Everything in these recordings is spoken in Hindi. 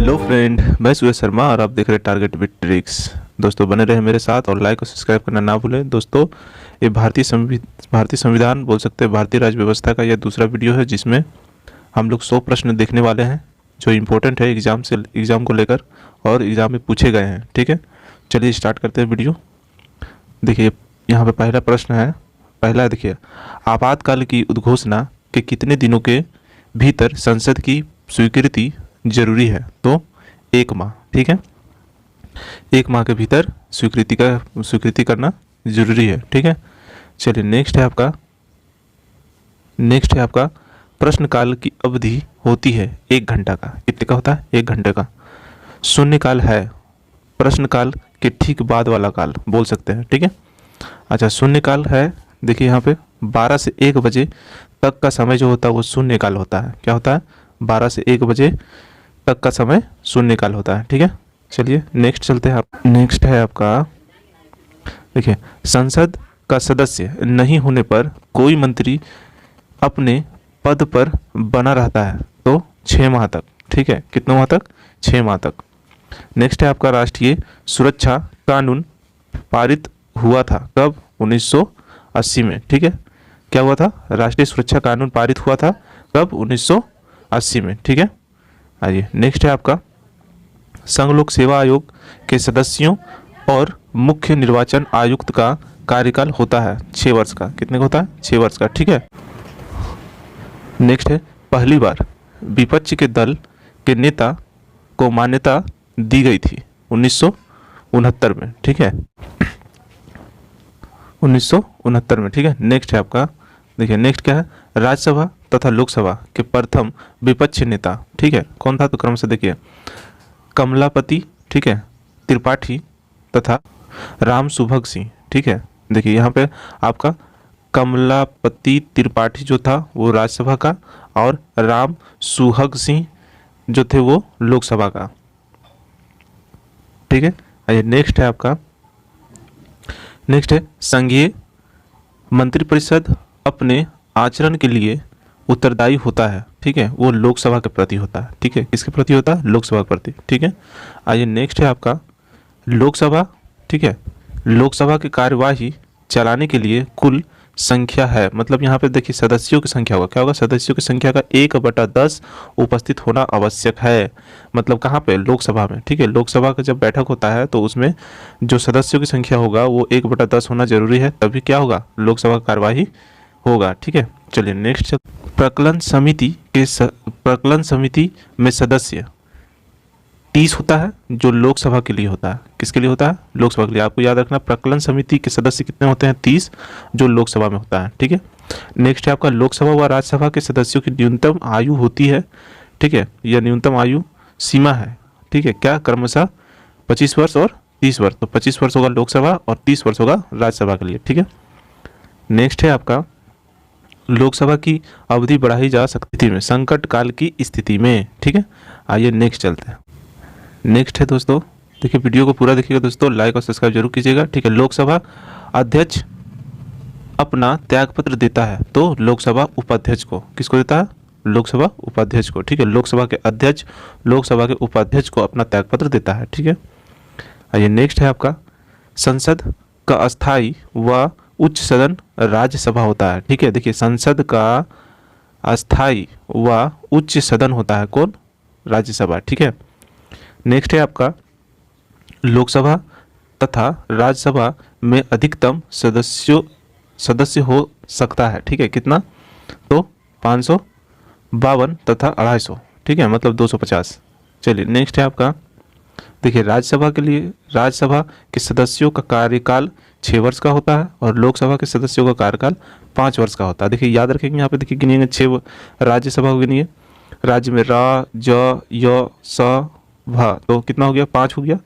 हेलो फ्रेंड, मैं सुरेश शर्मा और आप देख रहे हैं टारगेट विद ट्रिक्स। दोस्तों बने रहे मेरे साथ और लाइक और सब्सक्राइब करना ना भूलें। दोस्तों ये भारतीय संविधान बोल सकते हैं, भारतीय राज्य व्यवस्था का यह दूसरा वीडियो है जिसमें हम लोग 100 प्रश्न देखने वाले हैं जो इम्पोर्टेंट है एग्ज़ाम को लेकर और एग्ज़ाम में पूछे गए हैं। ठीक है, चलिए स्टार्ट करते हैं वीडियो। देखिए यहाँ पे पहला प्रश्न है। पहला देखिए, आपातकाल की उद्घोषणा के कितने दिनों के भीतर संसद की स्वीकृति जरूरी है? तो 1 माह। ठीक है, 1 माह के भीतर स्वीकृति करना जरूरी है। ठीक है, चलिए नेक्स्ट है आपका प्रश्नकाल की अवधि होती है 1 घंटा का। कितने का होता है? 1 घंटे का। शून्यकाल है प्रश्नकाल के ठीक बाद वाला काल बोल सकते हैं। ठीक है, अच्छा शून्यकाल है, देखिए यहाँ पे 12 से 1 बजे तक का समय जो होता है वो शून्यकाल होता है। क्या होता है? 12 से 1 बजे तक का समय शून्यकाल होता है। ठीक है, चलिए नेक्स्ट चलते हैं। नेक्स्ट है आपका, देखिए संसद का सदस्य नहीं होने पर कोई मंत्री अपने पद पर बना रहता है तो 6 माह तक। ठीक है, कितने माह तक? 6 माह तक। नेक्स्ट है आपका राष्ट्रीय सुरक्षा कानून पारित हुआ था कब? 1980 में। ठीक है, क्या हुआ था? राष्ट्रीय सुरक्षा कानून पारित हुआ था कब? 1980 में। ठीक है, आइए नेक्स्ट है आपका संघ लोक सेवा आयोग के सदस्यों और मुख्य निर्वाचन आयुक्त का कार्यकाल होता है 6 वर्ष का। कितने का होता है? 6 वर्ष का। ठीक है, नेक्स्ट है पहली बार विपक्ष के दल के नेता को मान्यता दी गई थी 1969 में। ठीक है, 1969 में। ठीक है, नेक्स्ट है आपका, देखिए नेक्स्ट क्या है? राज्यसभा तथा लोकसभा के प्रथम विपक्ष नेता। ठीक है, कौन था? तो क्रम से देखिए, कमलापति, ठीक है, त्रिपाठी तथा राम सुभग सिंह। ठीक है, देखिए यहाँ पे आपका कमलापति त्रिपाठी जो था वो राज्यसभा का और राम सुहग सिंह जो थे वो लोकसभा का। ठीक है, आइए नेक्स्ट है आपका, नेक्स्ट है संघीय मंत्रिपरिषद अपने आचरण के लिए उत्तरदायी होता है। ठीक है, वो लोकसभा के प्रति होता है। ठीक है, किसके प्रति होता है? लोकसभा के प्रति। ठीक है, आइए नेक्स्ट है आपका लोकसभा। ठीक है, लोकसभा की कार्यवाही चलाने के लिए कुल संख्या है, मतलब यहाँ पे देखिए सदस्यों की संख्या होगा। क्या होगा? सदस्यों की संख्या का 1/10 उपस्थित होना आवश्यक है। मतलब कहाँ पे? लोकसभा में। ठीक है, लोकसभा का जब बैठक होता है तो उसमें जो सदस्यों की संख्या होगा वो 1/10 होना जरूरी है, तभी क्या होगा? लोकसभा की कार्यवाही होगा। ठीक है, चलिए नेक्स्ट। प्रकलन समिति में सदस्य 30 होता है जो लोकसभा के लिए होता है। किसके लिए होता है? लोकसभा के लिए। आपको याद रखना प्रकलन समिति के सदस्य कितने होते हैं? 30 जो लोकसभा में होता है। ठीक है, नेक्स्ट है आपका लोकसभा व राज्यसभा के सदस्यों की न्यूनतम आयु होती है। ठीक है, यह न्यूनतम आयु सीमा है। ठीक है, क्या? क्रमशः 25 वर्ष और 30 वर्ष। तो 25 वर्ष होगा लोकसभा और 30 वर्ष होगा राज्यसभा के लिए। ठीक है, नेक्स्ट है आपका लोकसभा की अवधि बढ़ाई जा सकती में संकट काल की स्थिति में। ठीक है, आइए नेक्स्ट चलते हैं। नेक्स्ट है दोस्तों, देखिए वीडियो को पूरा देखिएगा दोस्तों, लाइक और सब्सक्राइब जरूर कीजिएगा। ठीक है, लोकसभा अध्यक्ष अपना त्यागपत्र देता है तो लोकसभा उपाध्यक्ष को, किसको देता है? लोकसभा उपाध्यक्ष को। ठीक है, लोकसभा के अध्यक्ष लोकसभा के उपाध्यक्ष को अपना त्यागपत्र देता है। ठीक है, आइए नेक्स्ट है आपका संसद का अस्थायी व उच्च सदन राज्यसभा होता है। ठीक है, देखिए संसद का अस्थायी व उच्च सदन होता है कौन? राज्यसभा। ठीक है, नेक्स्ट है आपका लोकसभा तथा राज्यसभा में अधिकतम सदस्य हो सकता है। ठीक है, कितना? तो 552 तथा 250। ठीक है, मतलब 250। चलिए नेक्स्ट है आपका, देखिए राज्यसभा के सदस्यों का कार्यकाल 6 वर्ष का होता है और लोकसभा के सदस्यों का कार्यकाल 5 वर्ष का होता है। देखिए याद रखेंगे, यहाँ पे देखिए गिनिएंगे 6 राज्यसभा को गिनिए। राज्य में रा ज य स भ, तो कितना हो गया? 5 हो गया।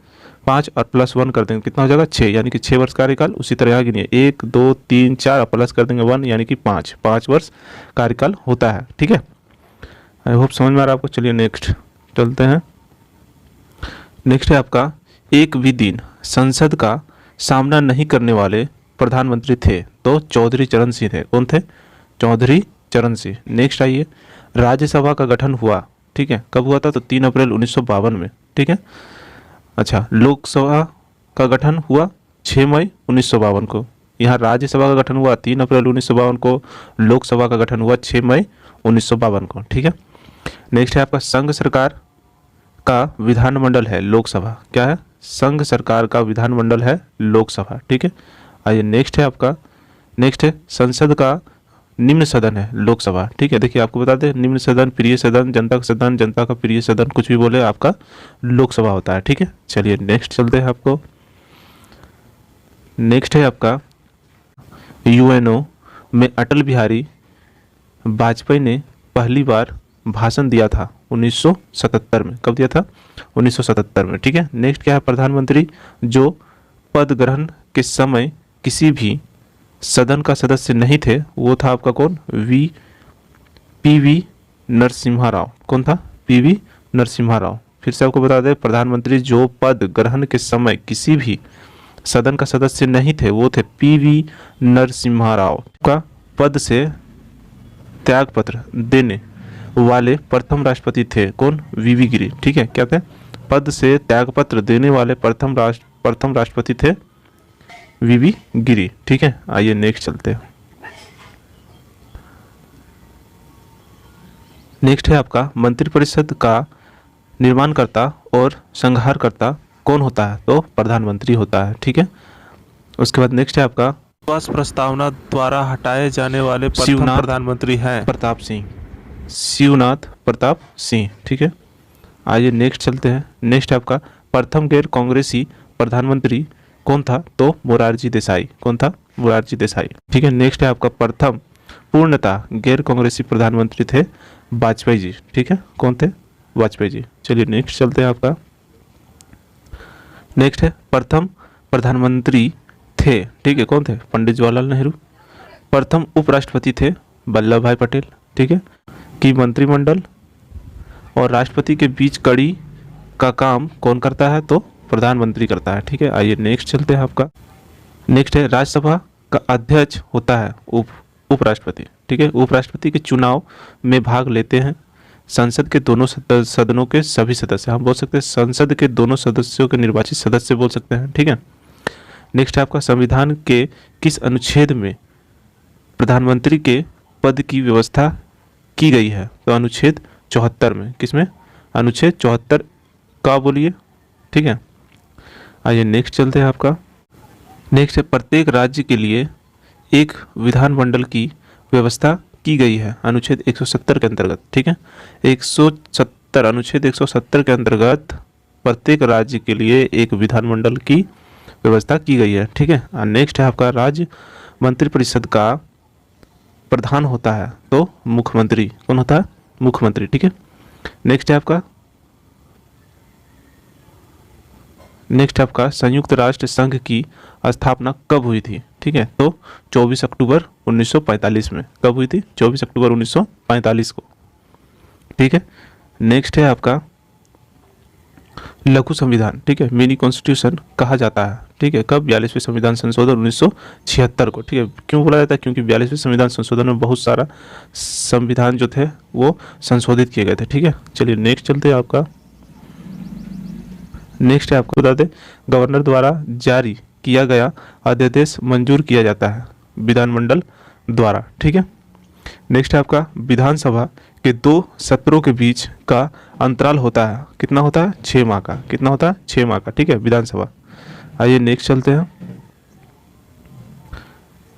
5 और +1 कर देंगे कितना हो जाएगा? 6, यानी कि 6 वर्ष कार्यकाल। उसी तरह यहाँ गिनिए 1 2 3 4 और प्लस कर देंगे 1, यानी कि 5 वर्ष कार्यकाल होता है। ठीक है, आई होप समझ में आ रहा है आपको। चलिए नेक्स्ट चलते हैं। नेक्स्ट है आपका एक भी दिन संसद का सामना नहीं करने वाले प्रधानमंत्री थे तो चौधरी चरण सिंह थे। कौन थे? चौधरी चरण सिंह। नेक्स्ट आइए, राज्यसभा का गठन हुआ ठीक है, कब हुआ था? तो 3 अप्रैल 1952 में, ठीक है। अच्छा, लोकसभा का गठन हुआ 6 मई 1952 को। यहाँ राज्यसभा का गठन हुआ 3 अप्रैल 1952 को, लोकसभा का गठन हुआ 6 मई 1952 को, ठीक है। नेक्स्ट है आपका संघ सरकार का विधानमंडल है लोकसभा। क्या है? संघ सरकार का विधानमंडल है लोकसभा, ठीक है। आइए नेक्स्ट है आपका, नेक्स्ट है संसद का निम्न सदन है लोकसभा, ठीक है। देखिए आपको बता दें, निम्न सदन, प्रिय सदन, जनता का सदन, जनता का प्रिय सदन, कुछ भी बोले आपका लोकसभा होता है, ठीक है। चलिए नेक्स्ट चलते हैं आपको। नेक्स्ट है आपका यूएनओ में अटल बिहारी वाजपेयी ने पहली बार भाषण दिया था 1977 में। कब दिया था? 1977 में, ठीक है। नेक्स्ट क्या है? प्रधानमंत्री जो पद ग्रहण के समय किसी भी सदन का सदस्य नहीं थे, वो था आपका कौन? पीवी नरसिम्हा राव। कौन था? पीवी नरसिम्हा राव। फिर से आपको बता दें, प्रधानमंत्री जो पद ग्रहण के समय किसी भी सदन का सदस्य नहीं थे, वो थे पीवी नरसिम्हा राव। का पद से त्यागपत्र देने वाले प्रथम राष्ट्रपति थे कौन? वीवी गिरी, ठीक है। क्या थे? पद से त्यागपत्र देने वाले प्रथम राष्ट्रपति थे वीवी गिरी, ठीक है। आइए नेक्स्ट चलते हैं। नेक्स्ट है आपका मंत्रिपरिषद का निर्माणकर्ता और संहारकर्ता कौन होता है? तो प्रधानमंत्री होता है, ठीक है। उसके बाद नेक्स्ट है आपका विश्वास प्रस्तावना द्वारा हटाए जाने वाले प्रथम प्रधानमंत्री हैं प्रताप सिंह, शिवनाथ प्रताप सिंह, ठीक है। आइए नेक्स्ट चलते हैं। नेक्स्ट है आपका प्रथम गैर कांग्रेसी प्रधानमंत्री कौन था? तो मोरारजी देसाई। कौन था? मोरारजी देसाई, ठीक है। नेक्स्ट है आपका प्रथम पूर्णतः गैर कांग्रेसी प्रधानमंत्री थे वाजपेयी जी, ठीक है। कौन थे? वाजपेयी जी। चलिए नेक्स्ट चलते हैं आपका। नेक्स्ट है प्रथम प्रधानमंत्री थे, ठीक है। कौन थे? पंडित जवाहरलाल नेहरू। प्रथम उपराष्ट्रपति थे वल्लभ भाई पटेल, ठीक है। कि मंत्रिमंडल और राष्ट्रपति के बीच कड़ी का काम कौन करता है? तो प्रधानमंत्री करता है, ठीक है। आइए नेक्स्ट चलते हैं आपका। नेक्स्ट है राज्यसभा का अध्यक्ष होता है उपराष्ट्रपति, ठीक है। उपराष्ट्रपति के चुनाव में भाग लेते हैं संसद के दोनों सदनों के सभी सदस्य। हम बोल सकते हैं संसद के दोनों सदस्यों के निर्वाचित सदस्य बोल सकते हैं, ठीक है। नेक्स्ट है आपका संविधान के किस अनुच्छेद में प्रधानमंत्री के पद की व्यवस्था की गई है? तो अनुच्छेद 74 में। किसमें? अनुच्छेद 74 का बोलिए, ठीक है। आइए नेक्स्ट चलते हैं आपका। नेक्स्ट है प्रत्येक राज्य के लिए एक विधानमंडल की व्यवस्था की गई है अनुच्छेद 170 के अंतर्गत, ठीक है। 170 अनुच्छेद 170 के अंतर्गत प्रत्येक राज्य के लिए एक विधानमंडल की व्यवस्था की गई है, ठीक है। नेक्स्ट है आपका राज्य मंत्रिपरिषद का प्रधान होता है तो मुख्यमंत्री। कौन होता है? मुख्यमंत्री, ठीक है। नेक्स्ट है आपका संयुक्त राष्ट्र संघ की स्थापना कब हुई थी? ठीक है, तो 24 अक्टूबर 1945 में। कब हुई थी? 24 अक्टूबर 1945 को, ठीक है। नेक्स्ट है आपका लघु संविधान, ठीक है, मिनी कॉन्स्टिट्यूशन कहा जाता है, ठीक है। कब? 42वें संविधान संशोधन 1976 को, ठीक है। क्यों बोला जाता है? क्योंकि 42वें संविधान संशोधन में बहुत सारा संविधान जो थे वो संशोधित किए गए थे, ठीक है। चलिए नेक्स्ट चलते हैं आपका। नेक्स्ट है आपको बता दें गवर्नर द्वारा जारी किया गया अध्यादेश मंजूर किया जाता है विधानमंडल द्वारा, ठीक है। नेक्स्ट है आपका विधानसभा के 2 सत्रों के बीच का अंतराल होता है, कितना होता है? 6 माह का। कितना होता है? 6 माह का, ठीक है, विधानसभा। आइए नेक्स्ट चलते हैं।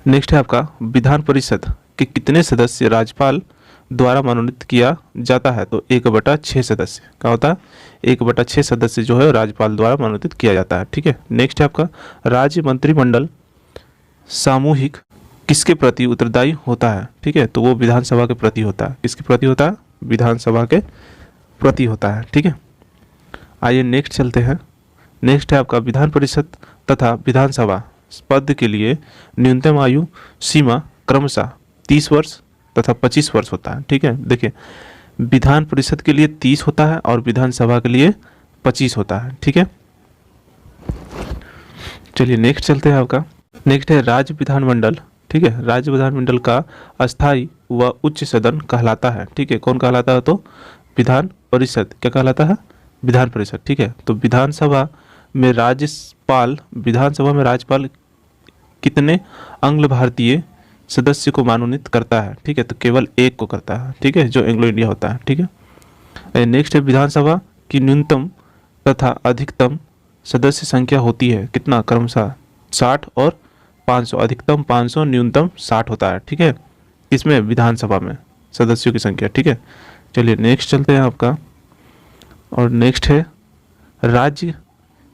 नेक्स्ट है आपका विधान परिषद के कितने सदस्य राज्यपाल द्वारा मनोनीत किया जाता है? तो 1/6 सदस्य का होता है। 1/6 सदस्य जो है राज्यपाल द्वारा मनोनीत किया जाता है, ठीक है। नेक्स्ट है आपका राज्य मंत्रिमंडल सामूहिक किसके प्रति उत्तरदायी होता है? ठीक है, तो वो विधानसभा के प्रति होता है। किसके प्रति होता है? विधानसभा के प्रति होता है, ठीक है। आइए नेक्स्ट चलते हैं। नेक्स्ट है आपका विधान परिषद तथा विधानसभा पद के लिए न्यूनतम आयु सीमा क्रमशः 30 वर्ष तथा 25 वर्ष होता है, ठीक है। देखिए विधान परिषद के लिए 30 होता है और विधानसभा के लिए 25 होता है, ठीक है। चलिए नेक्स्ट चलते हैं आपका। नेक्स्ट है राज्य विधानमंडल, ठीक है। राज्य विधानमंडल का अस्थायी व उच्च सदन कहलाता है, ठीक है। कौन कहलाता है? तो विधान परिषद क्या कहलाता है? विधान परिषद। ठीक है, तो विधानसभा में राज्यपाल कितने एंग्लो भारतीय सदस्य को मनोनीत करता है? ठीक है, तो केवल एक को करता है। ठीक है, जो एंग्लो इंडिया होता है। ठीक है, नेक्स्ट है विधानसभा की न्यूनतम तथा अधिकतम सदस्य संख्या होती है कितना? क्रमशः 60 और 500। अधिकतम 500, न्यूनतम 60 होता है। ठीक है, इसमें विधानसभा में सदस्यों की संख्या। ठीक है, चलिए नेक्स्ट चलते हैं आपका। और नेक्स्ट है राज्य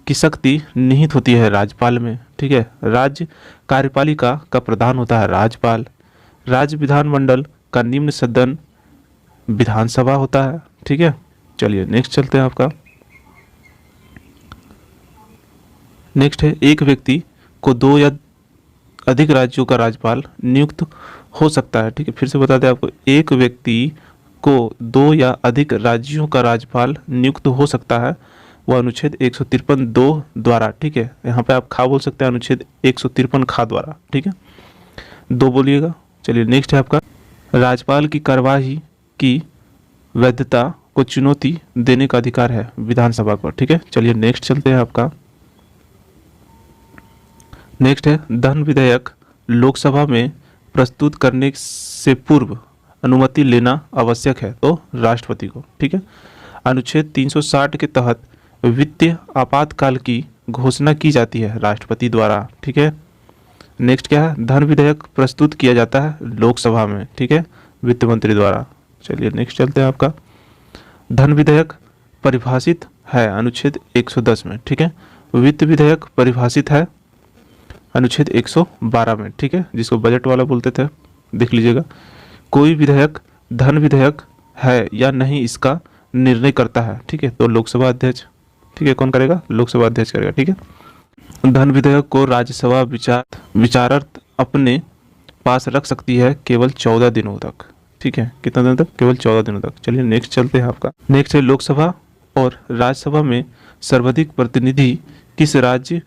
की शक्ति निहित होती है राज्यपाल में। ठीक है, राज्य कार्यपालिका का प्रधान होता है राज्यपाल। राज्य विधानमंडल का निम्न सदन विधानसभा होता है। ठीक है, चलिए नेक्स्ट चलते हैं आपका। नेक्स्ट है एक व्यक्ति को 2 या अधिक राज्यों का राज्यपाल नियुक्त हो सकता है। ठीक है, फिर से बता दें आपको, एक व्यक्ति को 2 या अधिक राज्यों का राज्यपाल नियुक्त हो सकता है, वह अनुच्छेद 153(2) द्वारा। ठीक है, यहाँ पे आप खा बोल सकते हैं, अनुच्छेद 153 खा द्वारा। ठीक है, 2 बोलिएगा। चलिए नेक्स्ट है आपका, राज्यपाल की कार्यवाही की वैधता को चुनौती देने का अधिकार है विधानसभा को। ठीक है, चलिए नेक्स्ट चलते हैं आपका। नेक्स्ट है धन विधेयक लोकसभा में प्रस्तुत करने से पूर्व अनुमति लेना आवश्यक है तो राष्ट्रपति को। ठीक है, अनुच्छेद 360 के तहत वित्तीय आपातकाल की घोषणा की जाती है राष्ट्रपति द्वारा। ठीक है, नेक्स्ट क्या है, धन विधेयक प्रस्तुत किया जाता है लोकसभा में। ठीक है, वित्त मंत्री द्वारा। चलिए नेक्स्ट चलते हैं आपका, धन विधेयक परिभाषित है अनुच्छेद 110 में। ठीक है, वित्त विधेयक परिभाषित है अनुच्छेद 112 में। ठीक है, जिसको बजट वाला बोलते थे, देख लीजिएगा। कोई विधेयक धन विधेयक है या नहीं इसका निर्णय करता है। ठीक है, तो लोकसभा अध्यक्ष। ठीक है, कौन करेगा? लोकसभा अध्यक्ष करेगा। ठीक है, धन विधेयक को राज्यसभा विचारार्थ अपने पास रख सकती है केवल 14 दिनों तक। ठीक है, कितना दिन तक? केवल 14 दिनों तक। चलिए नेक्स्ट चलते हैं आपका। नेक्स्ट है लोकसभा और राज्यसभा में सर्वाधिक प्रतिनिधि किस राज्य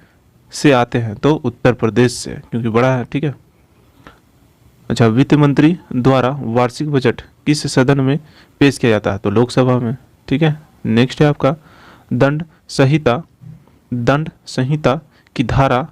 से आते हैं? तो उत्तर प्रदेश से, क्योंकि बड़ा है। ठीक है, अच्छा, वित्त मंत्री द्वारा वार्षिक बजट किस सदन में पेश किया जाता है? तो लोकसभा में। ठीक है, नेक्स्ट है आपका, दंड संहिता की धारा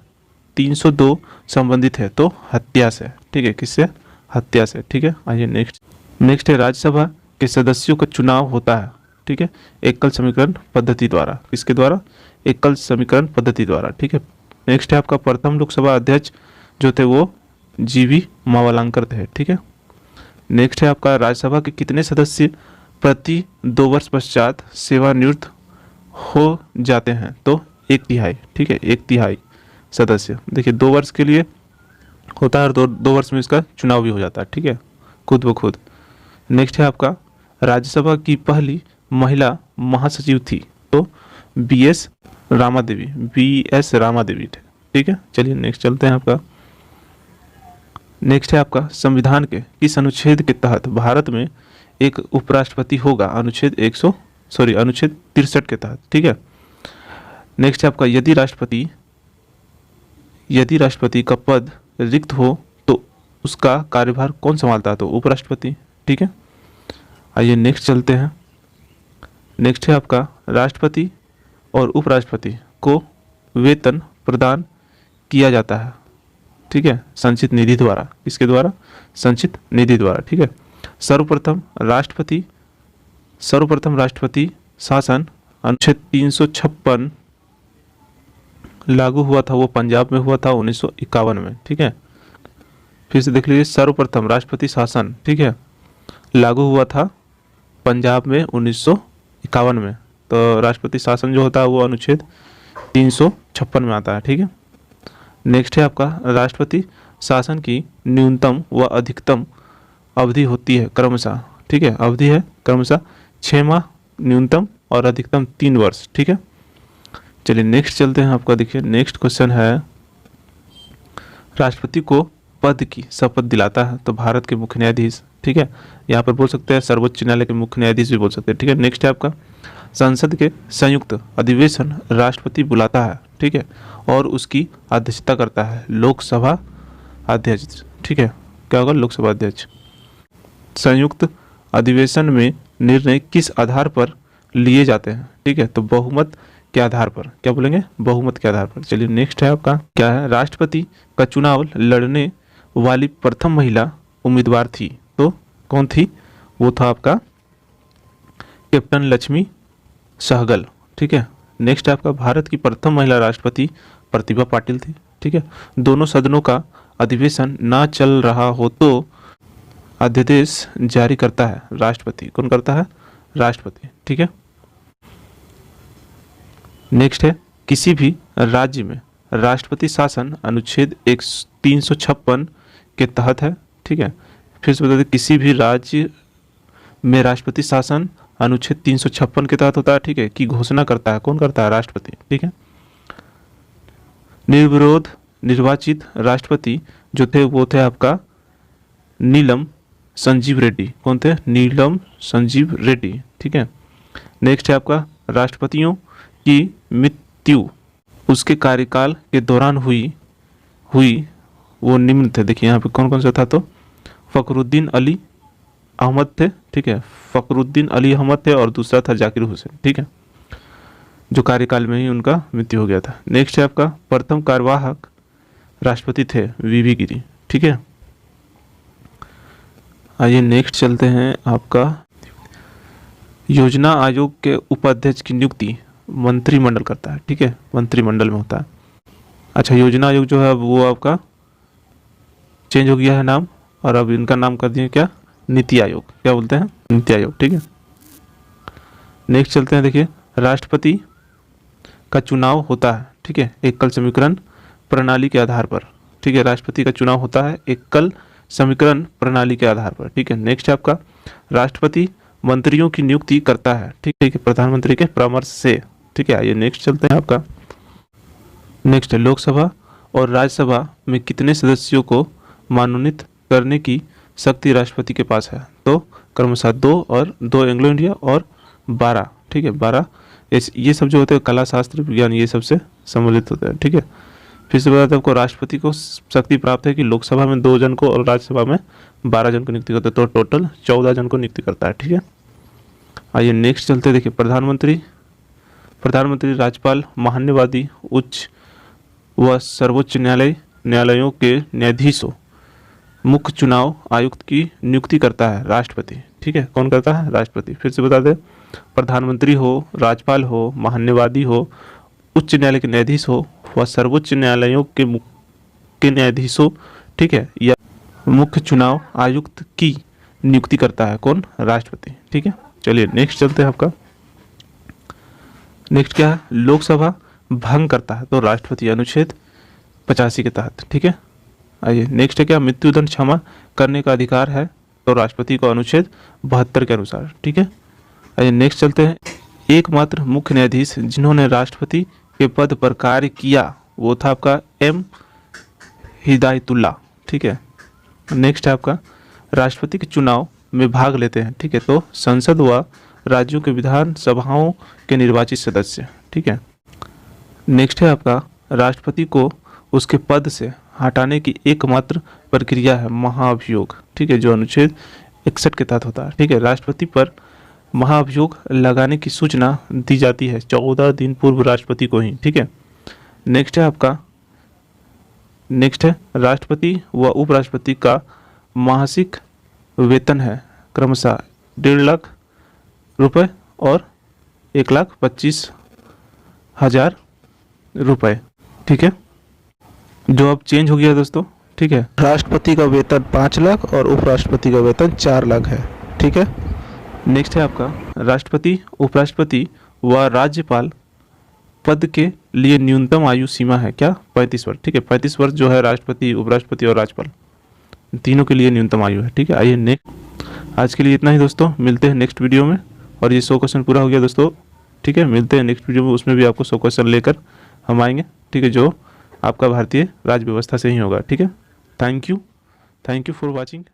302 संबंधित है तो हत्या से। ठीक है, किससे? हत्या से। ठीक है, आइए नेक्स्ट है राज्यसभा के सदस्यों का चुनाव होता है। ठीक है, एकल समीकरण पद्धति द्वारा। किसके द्वारा? एकल समीकरण पद्धति द्वारा। ठीक है, नेक्स्ट है आपका, प्रथम लोकसभा अध्यक्ष जो थे वो जीवी मावलंकर थे। ठीक है, नेक्स्ट है आपका, राज्यसभा के कितने सदस्य प्रति 2 वर्ष पश्चात सेवानिवृत्त हो जाते हैं? तो 1/3। ठीक है, 1/3 सदस्य। देखिए 2 वर्ष के लिए होता है और 2 वर्ष में इसका चुनाव भी हो जाता है। ठीक है, खुद ब खुद। नेक्स्ट है आपका, राज्यसभा की पहली महिला महासचिव थी तो BS रामा देवी थे। ठीक है, चलिए नेक्स्ट चलते हैं आपका। नेक्स्ट है आपका, संविधान के किस अनुच्छेद के तहत भारत में एक उपराष्ट्रपति होगा? अनुच्छेद 63 के तहत। ठीक है, नेक्स्ट है आपका, यदि राष्ट्रपति का पद रिक्त हो तो उसका कार्यभार कौन संभालता है? तो उपराष्ट्रपति। ठीक है, आइए नेक्स्ट चलते हैं। नेक्स्ट है आपका, राष्ट्रपति और उपराष्ट्रपति को वेतन प्रदान किया जाता है। ठीक है, संचित निधि द्वारा। किसके द्वारा? संचित निधि द्वारा। ठीक है, सर्वप्रथम राष्ट्रपति शासन अनुच्छेद 356 लागू हुआ था, वो पंजाब में हुआ था 1951 में। ठीक है, फिर से देख लीजिए, सर्वप्रथम राष्ट्रपति शासन, ठीक है, लागू हुआ था पंजाब में 1951 में। तो राष्ट्रपति शासन जो होता है वो अनुच्छेद 356 में आता है। ठीक है, नेक्स्ट है आपका, राष्ट्रपति शासन की न्यूनतम व अधिकतम अवधि होती है क्रमशः। ठीक है, अवधि है क्रमशः 6 माह न्यूनतम और अधिकतम 3 वर्ष। ठीक है, चलिए नेक्स्ट चलते हैं आपका। देखिए नेक्स्ट क्वेश्चन है, राष्ट्रपति को पद की शपथ दिलाता है तो भारत के मुख्य न्यायाधीश। ठीक है, यहाँ पर बोल सकते हैं सर्वोच्च न्यायालय के मुख्य न्यायाधीश भी बोल सकते हैं। ठीक है, नेक्स्ट है आपका, संसद के संयुक्त अधिवेशन राष्ट्रपति बुलाता है। ठीक है, और उसकी अध्यक्षता करता है लोकसभा अध्यक्ष। ठीक है, क्या होगा? लोकसभा अध्यक्ष। संयुक्त अधिवेशन में निर्णय किस आधार पर लिए जाते हैं? ठीक है, तो बहुमत के आधार पर। क्या बोलेंगे? बहुमत के आधार पर। चलिए नेक्स्ट है आपका, क्या है? राष्ट्रपति का चुनाव लड़ने वाली प्रथम महिला उम्मीदवार थी, तो कौन थी? वो था आपका कैप्टन लक्ष्मी सहगल। ठीक है, नेक्स्ट है आपका, भारत की प्रथम महिला राष्ट्रपति प्रतिभा पाटिल थी। ठीक है, दोनों सदनों का अधिवेशन ना चल रहा हो तो अध्यादेश जारी करता है राष्ट्रपति। कौन करता है? राष्ट्रपति। ठीक है, नेक्स्ट है, किसी भी राज्य में राष्ट्रपति शासन अनुच्छेद 356 के तहत है। ठीक है, फिर से बता दें, किसी भी राज्य में राष्ट्रपति शासन अनुच्छेद 356 के तहत होता है। ठीक है, की घोषणा करता है। कौन करता है? राष्ट्रपति। ठीक है, निर्विरोध निर्वाचित राष्ट्रपति जो थे वो थे आपका नीलम संजीव रेड्डी। कौन थे? नीलम संजीव रेड्डी। ठीक है, नेक्स्ट है आपका, राष्ट्रपतियों की मृत्यु उसके कार्यकाल के दौरान हुई वो निम्न थे। देखिए यहाँ पे कौन कौन सा था, तो फखरुद्दीन अली अहमद थे। ठीक है, फखरुद्दीन अली अहमद थे और दूसरा था जाकिर हुसैन। ठीक है, जो कार्यकाल में ही उनका मृत्यु हो गया था। नेक्स्ट है आपका, प्रथम कार्यवाहक राष्ट्रपति थे वीवी गिरी। ठीक है, आइए नेक्स्ट चलते हैं आपका, योजना आयोग के उपाध्यक्ष की नियुक्ति मंत्रिमंडल करता है। ठीक है, मंत्रिमंडल में होता है। अच्छा, योजना आयोग जो है वो आपका चेंज हो गया है नाम, और अब इनका नाम कर दिए क्या? नीति आयोग। क्या बोलते हैं? नीति आयोग। ठीक है, नेक्स्ट चलते हैं। देखिए, राष्ट्रपति का चुनाव होता है, ठीक है, एकल समीकरण प्रणाली के आधार पर। ठीक है, राष्ट्रपति का चुनाव होता है एकल समीकरण प्रणाली के आधार पर। ठीक है, नेक्स्ट है आपका, राष्ट्रपति मंत्रियों की नियुक्ति करता है। ठीक है, प्रधानमंत्री के परामर्श से। ठीक है, आइए नेक्स्ट चलते हैं आपका, नेक्स्ट है, लोकसभा और राज्यसभा में कितने सदस्यों को मनोनीत करने की शक्ति राष्ट्रपति के पास है? तो क्रमशः 2 और 2 एंग्लो इंडिया और 12। ठीक है, 12 ये सब जो होते हैं कला शास्त्र विज्ञान ये सब से सम्मिलित होते हैं। ठीक है, फिर से बताते हैं आपको, राष्ट्रपति को शक्ति प्राप्त है कि लोकसभा में 2 जन को और राज्यसभा में 12 जन को नियुक्ति करता है, तो टोटल 14 जन को नियुक्ति करता है। ठीक है, आइए नेक्स्ट चलते हैं। देखिए, प्रधानमंत्री राज्यपाल महान्यवादी उच्च व सर्वोच्च न्यायालयों के न्यायाधीशों मुख्य चुनाव आयुक्त की नियुक्ति करता है राष्ट्रपति। ठीक है, कौन करता है? राष्ट्रपति। फिर से बता दें, प्रधानमंत्री हो, राज्यपाल हो, महान्यवादी हो, उच्च न्यायालय के न्यायाधीश हो व सर्वोच्च न्यायालयों के न्यायाधीशों, ठीक है, या मुख्य चुनाव आयुक्त की नियुक्ति करता है कौन? राष्ट्रपति। ठीक है, चलिए नेक्स्ट चलते हैं आपका, नेक्स्ट क्या है? लोकसभा भंग करता है तो राष्ट्रपति अनुच्छेद 85 के तहत। ठीक है, आइए नेक्स्ट है क्या? मृत्युदंड क्षमा करने का अधिकार है तो राष्ट्रपति को अनुच्छेद 72 के अनुसार। ठीक है, आइए नेक्स्ट चलते हैं। एकमात्र मुख्य न्यायाधीश जिन्होंने राष्ट्रपति के पद पर कार्य किया वो था आपका एम हिदायतुल्ला। ठीक है, नेक्स्ट है आपका, राष्ट्रपति के चुनाव में भाग लेते हैं, ठीक है, तो संसद व राज्यों के विधान सभाओं के निर्वाचित सदस्य। ठीक है, नेक्स्ट है आपका, राष्ट्रपति को उसके पद से हटाने की एकमात्र प्रक्रिया है महाभियोग। ठीक है, जो अनुच्छेद 61 के तहत होता है। ठीक है, राष्ट्रपति पर महाभियोग लगाने की सूचना दी जाती है 14 दिन पूर्व राष्ट्रपति को ही। ठीक है, नेक्स्ट है आपका, नेक्स्ट है राष्ट्रपति व उपराष्ट्रपति का मासिक वेतन है क्रमशः 1.5 लाख रुपए और 1,25,000 रुपए। ठीक है, जो अब चेंज हो गया दोस्तों। ठीक है, राष्ट्रपति का वेतन 5 लाख और उपराष्ट्रपति का वेतन 4 लाख है। ठीक है, नेक्स्ट है आपका, राष्ट्रपति, उपराष्ट्रपति व राज्यपाल पद के लिए न्यूनतम आयु सीमा है क्या? 35 वर्ष। ठीक है, 35 वर्ष जो है राष्ट्रपति, उपराष्ट्रपति और राज्यपाल तीनों के लिए न्यूनतम आयु है। ठीक है, आइए नेक्स्ट, आज के लिए इतना ही दोस्तों, मिलते हैं नेक्स्ट वीडियो में। और ये 100 क्वेश्चन पूरा हो गया दोस्तों। ठीक है, मिलते हैं नेक्स्ट वीडियो में, उसमें भी आपको 100 क्वेश्चन लेकर हम आएंगे। ठीक है, जो आपका भारतीय राज्य व्यवस्था से ही होगा। ठीक है, थैंक यू फॉर वॉचिंग।